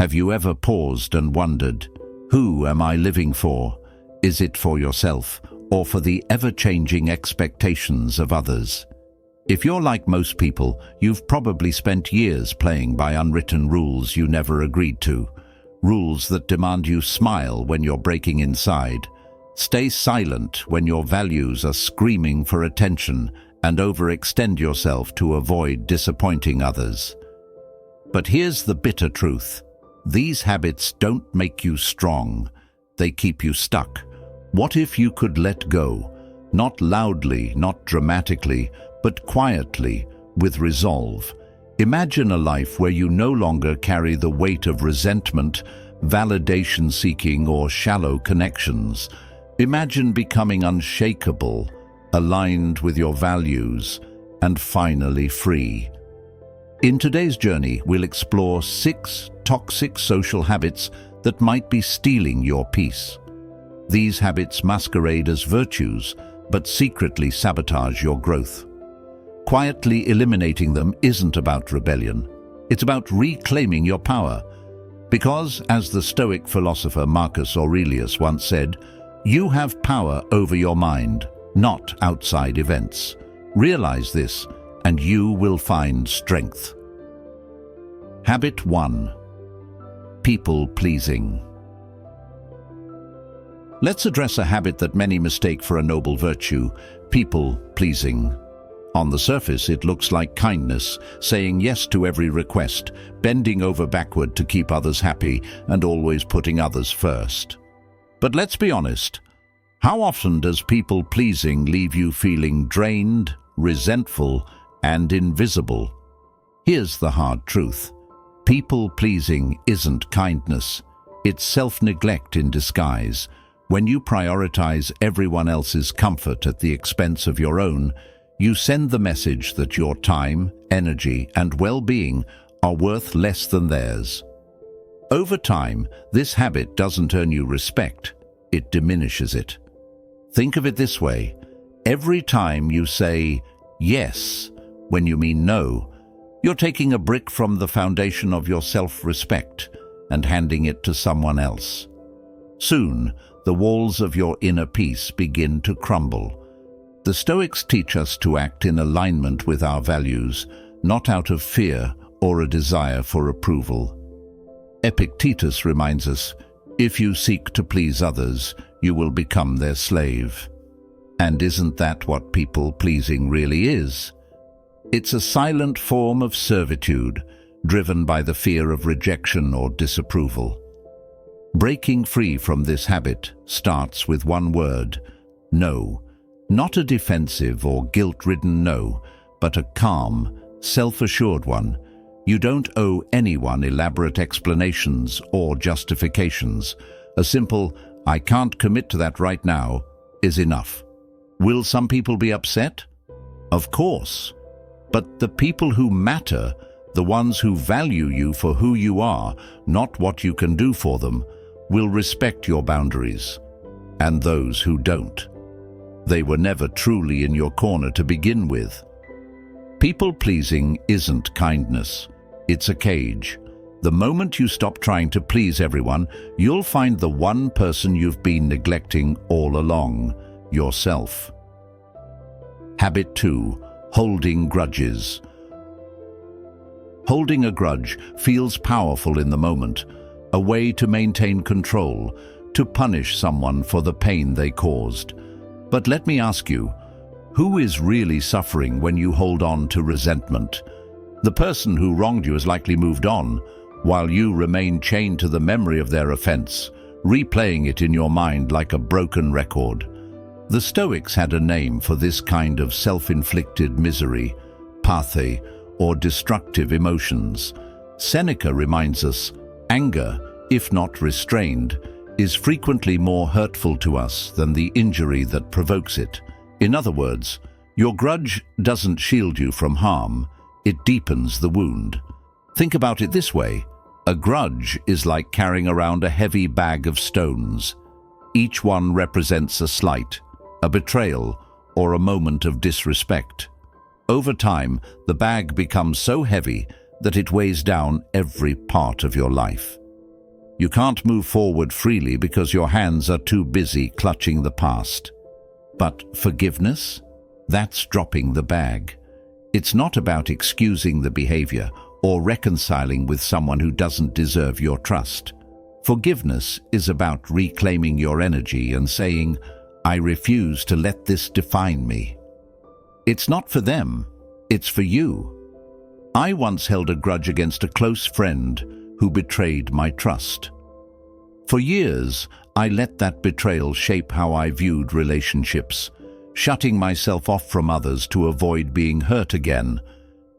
Have you ever paused and wondered, who am I living for? Is it for yourself or for the ever-changing expectations of others? If you're like most people, you've probably spent years playing by unwritten rules you never agreed to. Rules that demand you smile when you're breaking inside, stay silent when your values are screaming for attention, and overextend yourself to avoid disappointing others. But here's the bitter truth. These habits don't make you strong. They keep you stuck. What if you could let go? Not loudly, not dramatically, but quietly, with resolve. Imagine a life where you no longer carry the weight of resentment, validation-seeking, or shallow connections. Imagine becoming unshakable, aligned with your values, and finally free. In today's journey, we'll explore 6 toxic social habits that might be stealing your peace. These habits masquerade as virtues, but secretly sabotage your growth. Quietly eliminating them isn't about rebellion. It's about reclaiming your power. Because, as the Stoic philosopher Marcus Aurelius once said, you have power over your mind, not outside events. Realize this, and you will find strength. Habit 1. People-pleasing. Let's address a habit that many mistake for a noble virtue: people-pleasing. On the surface, it looks like kindness, saying yes to every request, bending over backward to keep others happy, and always putting others first. But let's be honest. How often does people-pleasing leave you feeling drained, resentful, and invisible? Here's the hard truth. People-pleasing isn't kindness. It's self-neglect in disguise. When you prioritize everyone else's comfort at the expense of your own, you send the message that your time, energy, and well-being are worth less than theirs. Over time, this habit doesn't earn you respect, it diminishes it. Think of it this way: every time you say yes when you mean no, you're taking a brick from the foundation of your self-respect and handing it to someone else. Soon, the walls of your inner peace begin to crumble. The Stoics teach us to act in alignment with our values, not out of fear or a desire for approval. Epictetus reminds us, if you seek to please others, you will become their slave. And isn't that what people-pleasing really is? It's a silent form of servitude, driven by the fear of rejection or disapproval. Breaking free from this habit starts with one word: no. Not a defensive or guilt-ridden no, but a calm, self-assured one. You don't owe anyone elaborate explanations or justifications. A simple, "I can't commit to that right now," is enough. Will some people be upset? Of course. But the people who matter, the ones who value you for who you are, not what you can do for them, will respect your boundaries. And those who don't, they were never truly in your corner to begin with. People-pleasing isn't kindness. It's a cage. The moment you stop trying to please everyone, you'll find the one person you've been neglecting all along: yourself. Habit 2. Holding grudges. Holding a grudge feels powerful in the moment, a way to maintain control, to punish someone for the pain they caused. But let me ask you, who is really suffering when you hold on to resentment? The person who wronged you has likely moved on, while you remain chained to the memory of their offense, replaying it in your mind like a broken record. The Stoics had a name for this kind of self-inflicted misery: pathe, or destructive emotions. Seneca reminds us, anger, if not restrained, is frequently more hurtful to us than the injury that provokes it. In other words, your grudge doesn't shield you from harm, it deepens the wound. Think about it this way: a grudge is like carrying around a heavy bag of stones. Each one represents a slight, a betrayal, or a moment of disrespect. Over time, the bag becomes so heavy that it weighs down every part of your life. You can't move forward freely because your hands are too busy clutching the past. But forgiveness? That's dropping the bag. It's not about excusing the behavior or reconciling with someone who doesn't deserve your trust. Forgiveness is about reclaiming your energy and saying, I refuse to let this define me. It's not for them, it's for you. I once held a grudge against a close friend who betrayed my trust. For years, I let that betrayal shape how I viewed relationships, shutting myself off from others to avoid being hurt again.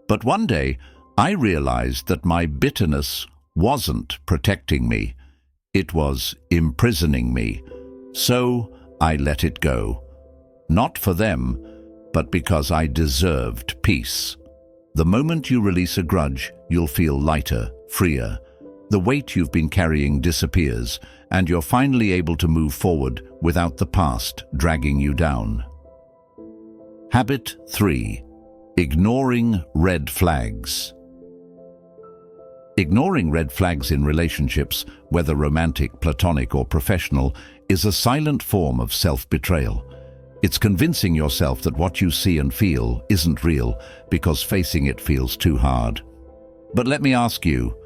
But one day, I realized that my bitterness wasn't protecting me. It was imprisoning me. So I let it go. Not for them, but because I deserved peace. The moment you release a grudge, you'll feel lighter, freer. The weight you've been carrying disappears, and you're finally able to move forward without the past dragging you down. Habit 3. Ignoring red flags. Ignoring red flags in relationships, whether romantic, platonic, or professional, is a silent form of self-betrayal. It's convincing yourself that what you see and feel isn't real because facing it feels too hard. But let me ask you,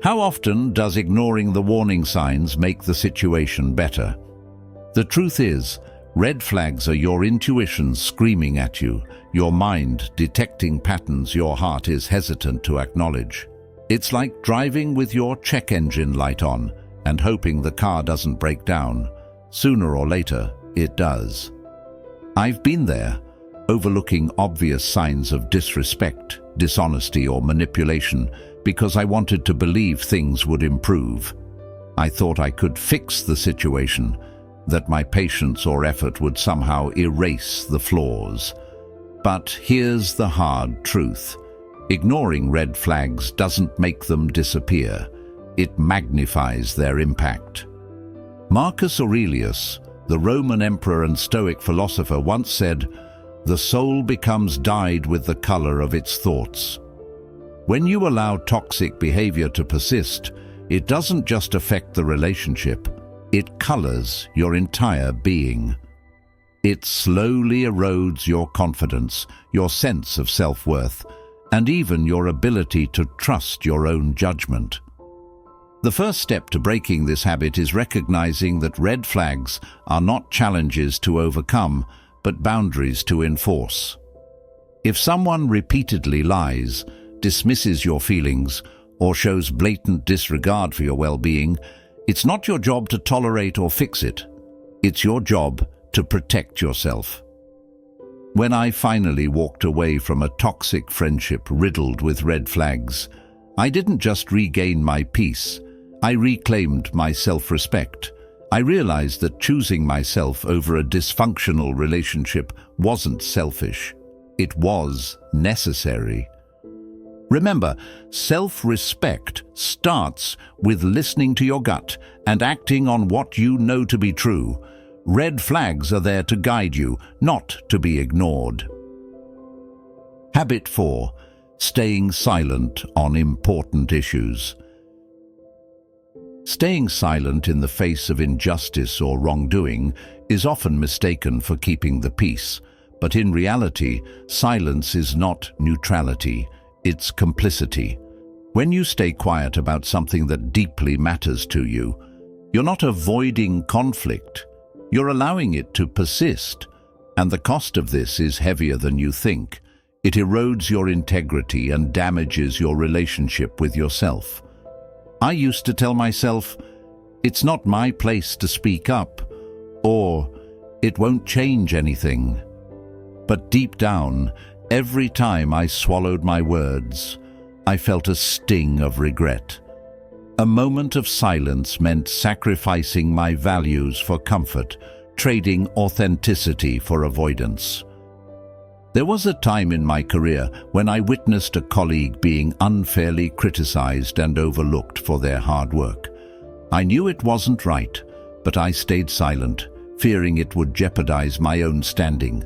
how often does ignoring the warning signs make the situation better? The truth is, red flags are your intuition screaming at you, your mind detecting patterns your heart is hesitant to acknowledge. It's like driving with your check engine light on and hoping the car doesn't break down. Sooner or later, it does. I've been there, overlooking obvious signs of disrespect, dishonesty, or manipulation because I wanted to believe things would improve. I thought I could fix the situation, that my patience or effort would somehow erase the flaws. But here's the hard truth. Ignoring red flags doesn't make them disappear. It magnifies their impact. Marcus Aurelius, the Roman emperor and Stoic philosopher, once said, "The soul becomes dyed with the color of its thoughts." When you allow toxic behavior to persist, it doesn't just affect the relationship, it colors your entire being. It slowly erodes your confidence, your sense of self-worth, and even your ability to trust your own judgment. The first step to breaking this habit is recognizing that red flags are not challenges to overcome, but boundaries to enforce. If someone repeatedly lies, dismisses your feelings, or shows blatant disregard for your well-being, it's not your job to tolerate or fix it. It's your job to protect yourself. When I finally walked away from a toxic friendship riddled with red flags, I didn't just regain my peace, I reclaimed my self-respect. I realized that choosing myself over a dysfunctional relationship wasn't selfish. It was necessary. Remember, self-respect starts with listening to your gut and acting on what you know to be true. Red flags are there to guide you, not to be ignored. Habit 4. Staying silent on important issues. Staying silent in the face of injustice or wrongdoing is often mistaken for keeping the peace, but in reality, silence is not neutrality, it's complicity. When you stay quiet about something that deeply matters to you, you're not avoiding conflict, you're allowing it to persist, and the cost of this is heavier than you think. It erodes your integrity and damages your relationship with yourself. I used to tell myself, it's not my place to speak up, or it won't change anything. But deep down, every time I swallowed my words, I felt a sting of regret. A moment of silence meant sacrificing my values for comfort, trading authenticity for avoidance. There was a time in my career when I witnessed a colleague being unfairly criticized and overlooked for their hard work. I knew it wasn't right, but I stayed silent, fearing it would jeopardize my own standing.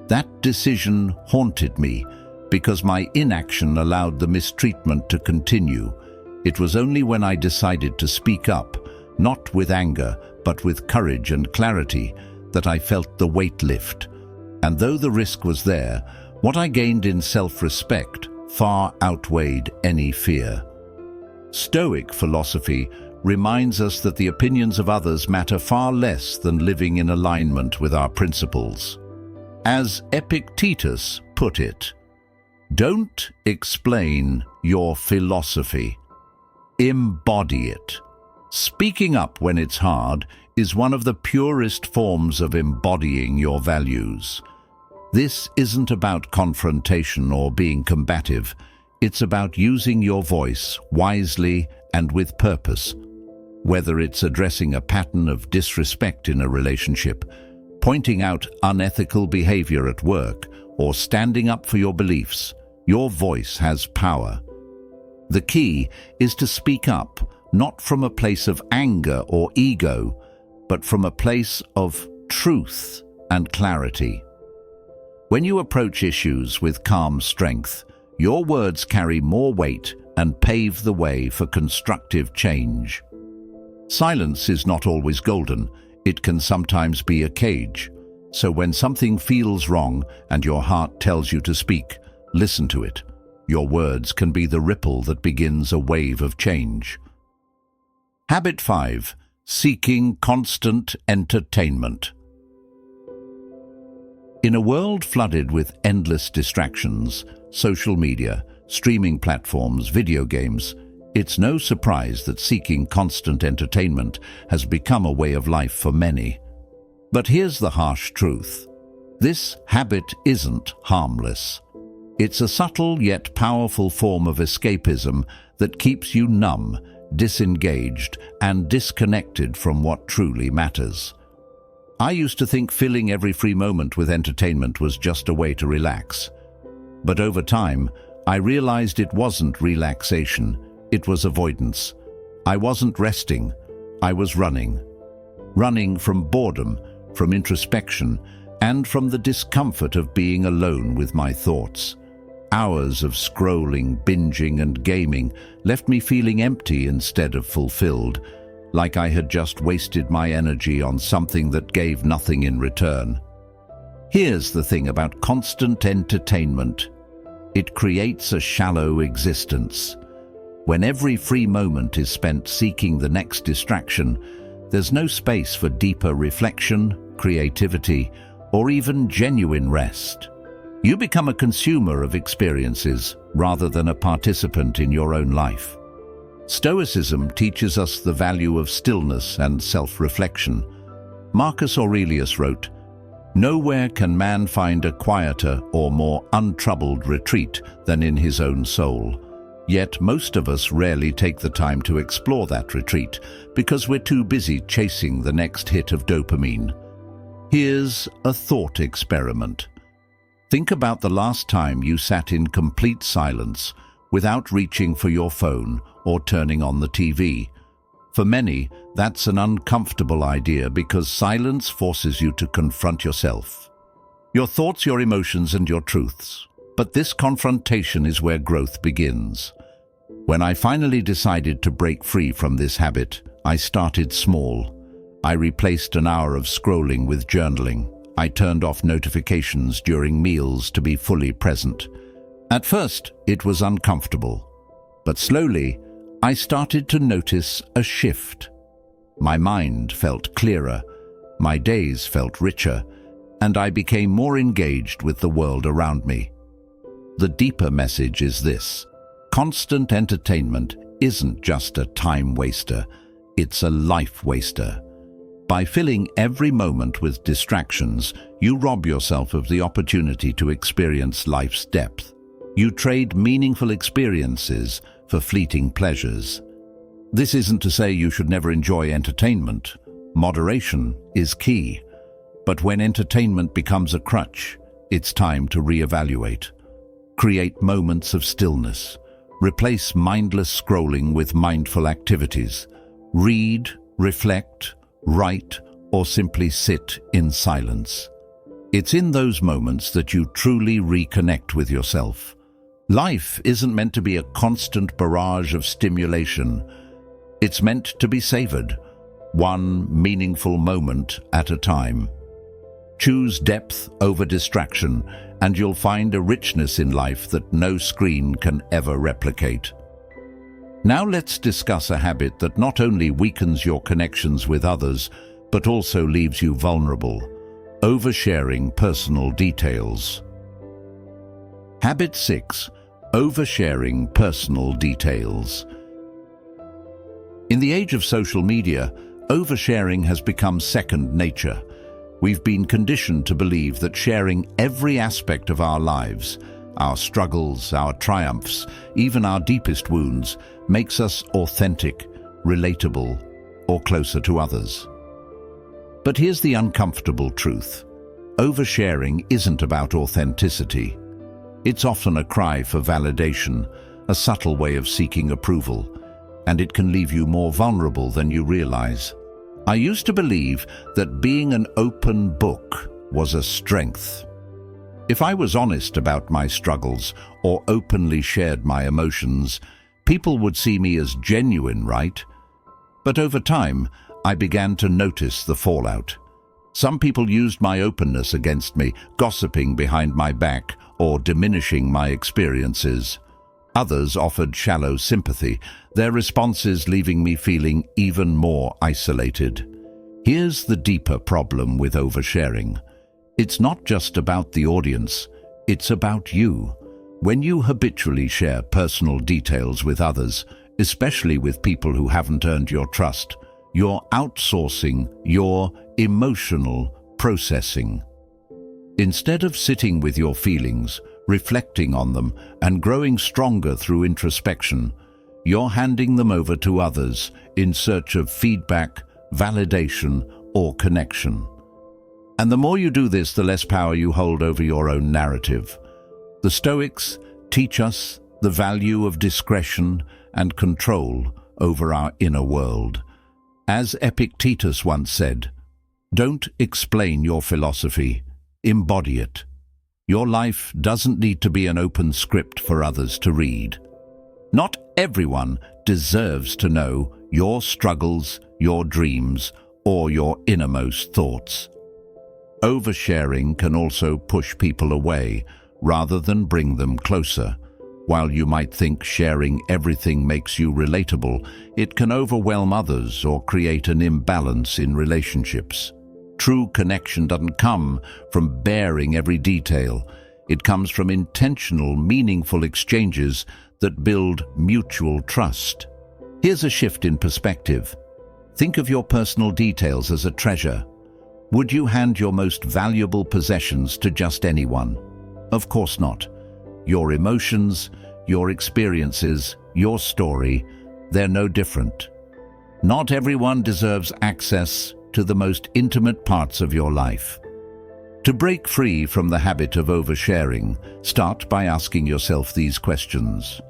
That decision haunted me because my inaction allowed the mistreatment to continue. It was only when I decided to speak up, not with anger, but with courage and clarity, that I felt the weight lift. And though the risk was there, what I gained in self-respect far outweighed any fear. Stoic philosophy reminds us that the opinions of others matter far less than living in alignment with our principles. As Epictetus put it, "Don't explain your philosophy. Embody it." Speaking up when it's hard is one of the purest forms of embodying your values. This isn't about confrontation or being combative. It's about using your voice wisely and with purpose. Whether it's addressing a pattern of disrespect in a relationship, pointing out unethical behavior at work, or standing up for your beliefs, your voice has power. The key is to speak up, not from a place of anger or ego, but from a place of truth and clarity. When you approach issues with calm strength, your words carry more weight and pave the way for constructive change. Silence is not always golden. It can sometimes be a cage. So when something feels wrong and your heart tells you to speak, listen to it. Your words can be the ripple that begins a wave of change. Habit 5. Seeking constant entertainment. In a world flooded with endless distractions, social media, streaming platforms, video games, it's no surprise that seeking constant entertainment has become a way of life for many. But here's the harsh truth. This habit isn't harmless. It's a subtle yet powerful form of escapism that keeps you numb, disengaged, and disconnected from what truly matters. I used to think filling every free moment with entertainment was just a way to relax. But over time, I realized it wasn't relaxation, it was avoidance. I wasn't resting, I was running. Running from boredom, from introspection, and from the discomfort of being alone with my thoughts. Hours of scrolling, binging, and gaming left me feeling empty instead of fulfilled, like I had just wasted my energy on something that gave nothing in return. Here's the thing about constant entertainment. It creates a shallow existence. When every free moment is spent seeking the next distraction, there's no space for deeper reflection, creativity, or even genuine rest. You become a consumer of experiences rather than a participant in your own life. Stoicism teaches us the value of stillness and self-reflection. Marcus Aurelius wrote, "Nowhere can man find a quieter or more untroubled retreat than in his own soul." Yet most of us rarely take the time to explore that retreat because we're too busy chasing the next hit of dopamine. Here's a thought experiment. Think about the last time you sat in complete silence without reaching for your phone or turning on the TV. For many, that's an uncomfortable idea because silence forces you to confront yourself. Your thoughts, your emotions, and your truths. But this confrontation is where growth begins. When I finally decided to break free from this habit, I started small. I replaced an hour of scrolling with journaling. I turned off notifications during meals to be fully present. At first, it was uncomfortable, but slowly, I started to notice a shift. My mind felt clearer, my days felt richer, and I became more engaged with the world around me. The deeper message is this: constant entertainment isn't just a time waster, it's a life waster. By filling every moment with distractions, you rob yourself of the opportunity to experience life's depth. You trade meaningful experiences for fleeting pleasures. This isn't to say you should never enjoy entertainment. Moderation is key. But when entertainment becomes a crutch, it's time to reevaluate. Create moments of stillness. Replace mindless scrolling with mindful activities. Read, reflect, write, or simply sit in silence. It's in those moments that you truly reconnect with yourself. Life isn't meant to be a constant barrage of stimulation. It's meant to be savored, one meaningful moment at a time. Choose depth over distraction, and you'll find a richness in life that no screen can ever replicate. Now let's discuss a habit that not only weakens your connections with others, but also leaves you vulnerable: oversharing personal details. Habit 6. Oversharing personal details. In the age of social media, oversharing has become second nature. We've been conditioned to believe that sharing every aspect of our lives, our struggles, our triumphs, even our deepest wounds, makes us authentic, relatable, or closer to others. But here's the uncomfortable truth. Oversharing isn't about authenticity. It's often a cry for validation, a subtle way of seeking approval, and it can leave you more vulnerable than you realize. I used to believe that being an open book was a strength. If I was honest about my struggles or openly shared my emotions, people would see me as genuine, right? But over time, I began to notice the fallout. Some people used my openness against me, gossiping behind my back or diminishing my experiences. Others offered shallow sympathy, their responses leaving me feeling even more isolated. Here's the deeper problem with oversharing. It's not just about the audience, it's about you. When you habitually share personal details with others, especially with people who haven't earned your trust, you're outsourcing your emotional processing. Instead of sitting with your feelings, reflecting on them, and growing stronger through introspection, you're handing them over to others in search of feedback, validation, or connection. And the more you do this, the less power you hold over your own narrative. The Stoics teach us the value of discretion and control over our inner world. As Epictetus once said, "Don't explain your philosophy, embody it." Your life doesn't need to be an open script for others to read. Not everyone deserves to know your struggles, your dreams, or your innermost thoughts. Oversharing can also push people away rather than bring them closer. While you might think sharing everything makes you relatable, it can overwhelm others or create an imbalance in relationships. True connection doesn't come from bearing every detail. It comes from intentional, meaningful exchanges that build mutual trust. Here's a shift in perspective. Think of your personal details as a treasure. Would you hand your most valuable possessions to just anyone? Of course not. Your emotions, your experiences, your story, they're no different. Not everyone deserves access to the most intimate parts of your life. To break free from the habit of oversharing, start by asking yourself these questions.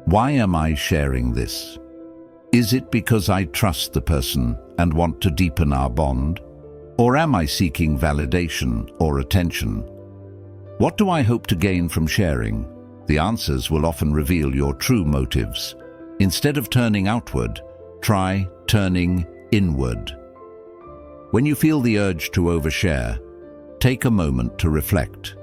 Why am I sharing this? Is it because I trust the person and want to deepen our bond? Or am I seeking validation or attention? What do I hope to gain from sharing? The answers will often reveal your true motives. Instead of turning outward, try turning inward. When you feel the urge to overshare, take a moment to reflect.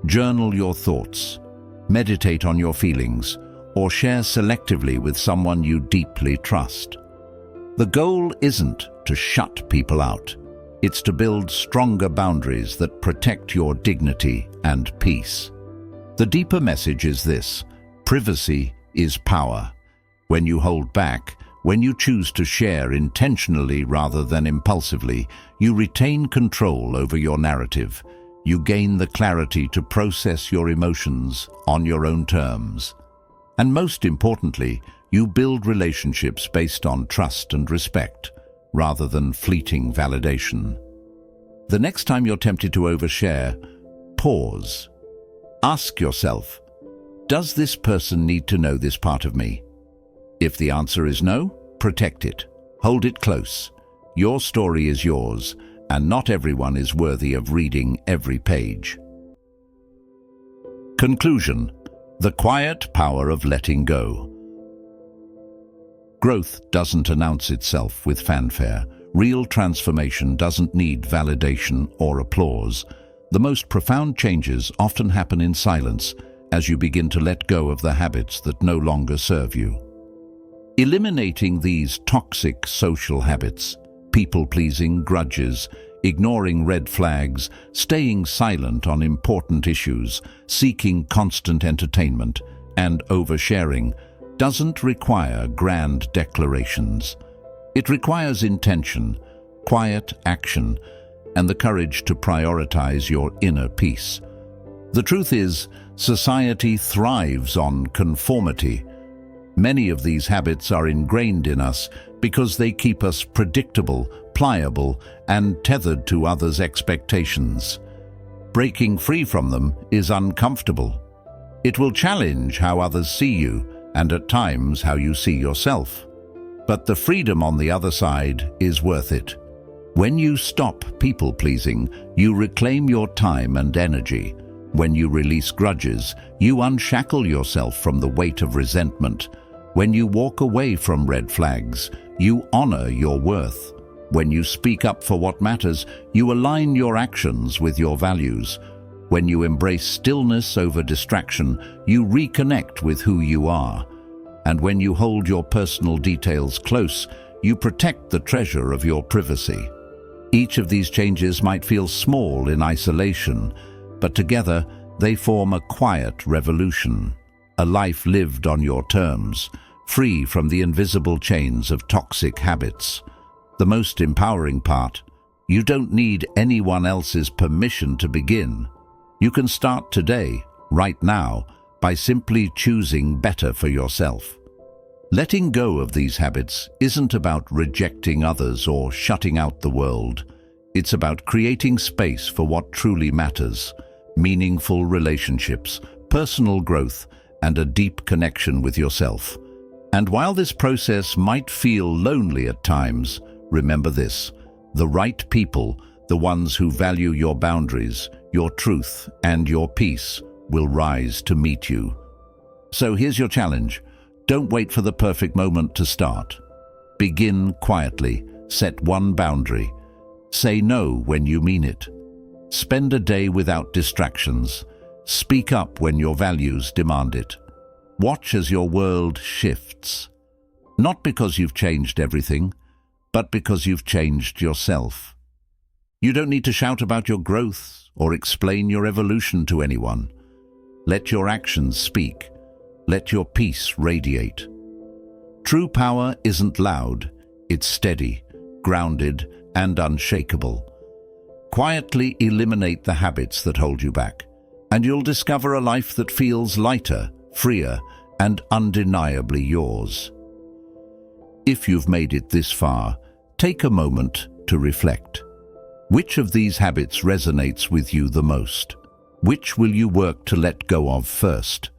Journal your thoughts, meditate on your feelings, or share selectively with someone you deeply trust. The goal isn't to shut people out. It's to build stronger boundaries that protect your dignity and peace. The deeper message is this: privacy is power. When you hold back, when you choose to share intentionally rather than impulsively, you retain control over your narrative. You gain the clarity to process your emotions on your own terms. And most importantly, you build relationships based on trust and respect, rather than fleeting validation. The next time you're tempted to overshare, pause. Ask yourself, does this person need to know this part of me? If the answer is no, protect it. Hold it close. Your story is yours, and not everyone is worthy of reading every page. Conclusion: the quiet power of letting go. Growth doesn't announce itself with fanfare. real transformation doesn't need validation or applause. The most profound changes often happen in silence as you begin to let go of the habits that no longer serve you. Eliminating these toxic social habits, people-pleasing, grudges, ignoring red flags, staying silent on important issues, seeking constant entertainment, and oversharing, doesn't require grand declarations. It requires intention, quiet action, and the courage to prioritize your inner peace. The truth is, society thrives on conformity. Many of these habits are ingrained in us because they keep us predictable, pliable, and tethered to others' expectations. Breaking free from them is uncomfortable. It will challenge how others see you, and at times how you see yourself. But the freedom on the other side is worth it. When you stop people-pleasing, you reclaim your time and energy. When you release grudges, you unshackle yourself from the weight of resentment. When you walk away from red flags, you honor your worth. When you speak up for what matters, you align your actions with your values. When you embrace stillness over distraction, you reconnect with who you are. And when you hold your personal details close, you protect the treasure of your privacy. Each of these changes might feel small in isolation, but together they form a quiet revolution, a life lived on your terms, free from the invisible chains of toxic habits. The most empowering part, you don't need anyone else's permission to begin. You can start today, right now, by simply choosing better for yourself. Letting go of these habits isn't about rejecting others or shutting out the world. It's about creating space for what truly matters: meaningful relationships, personal growth, and a deep connection with yourself. And while this process might feel lonely at times, remember this: the right people, the ones who value your boundaries, your truth, and your peace, will rise to meet you. So here's your challenge. Don't wait for the perfect moment to start. Begin quietly. Set one boundary. Say no when you mean it. Spend a day without distractions. Speak up when your values demand it. Watch as your world shifts. Not because you've changed everything, but because you've changed yourself. You don't need to shout about your growth or explain your evolution to anyone. Let your actions speak. Let your peace radiate. True power isn't loud, it's steady, grounded, and unshakable. Quietly eliminate the habits that hold you back, and you'll discover a life that feels lighter, freer, and undeniably yours. If you've made it this far, take a moment to reflect. Which of these habits resonates with you the most? Which will you work to let go of first?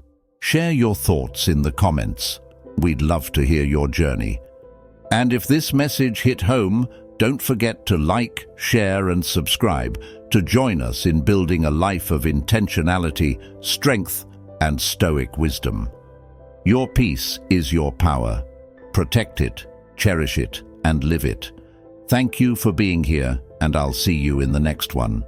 Share your thoughts in the comments. We'd love to hear your journey. And if this message hit home, don't forget to like, share, and subscribe to join us in building a life of intentionality, strength, and stoic wisdom. Your peace is your power. Protect it, cherish it, and live it. Thank you for being here, and I'll see you in the next one.